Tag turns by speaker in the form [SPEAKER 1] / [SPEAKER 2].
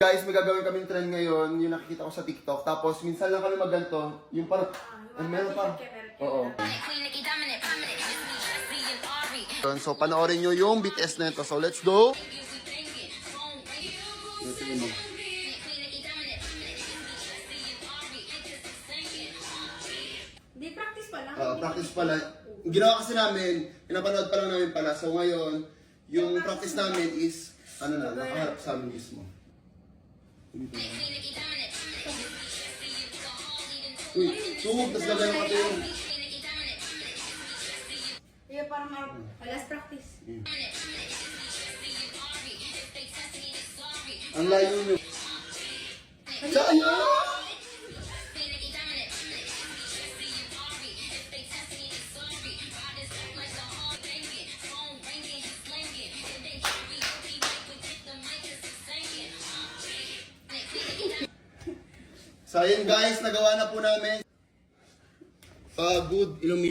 [SPEAKER 1] Guys, may gagawin kaming trend ngayon, yung nakikita ko sa TikTok. Tapos, minsan lang kami magganto. Yung parang, meron pa. Oo. So, panoorin nyo yung BTS na ito. So, let's go!
[SPEAKER 2] Di, practice pa lang.
[SPEAKER 1] Practice pala. Ginawa kasi namin, pinapanood pa lang namin pala. So, ngayon, yung practice namin is, nakaharap sa amin mismo. Uy, tugog, tas gagawin ko yun.
[SPEAKER 2] Yeah, para last practice.
[SPEAKER 1] Ang layo nyo. Sayang! So ayun guys, nagawa na po namin. Good illumination.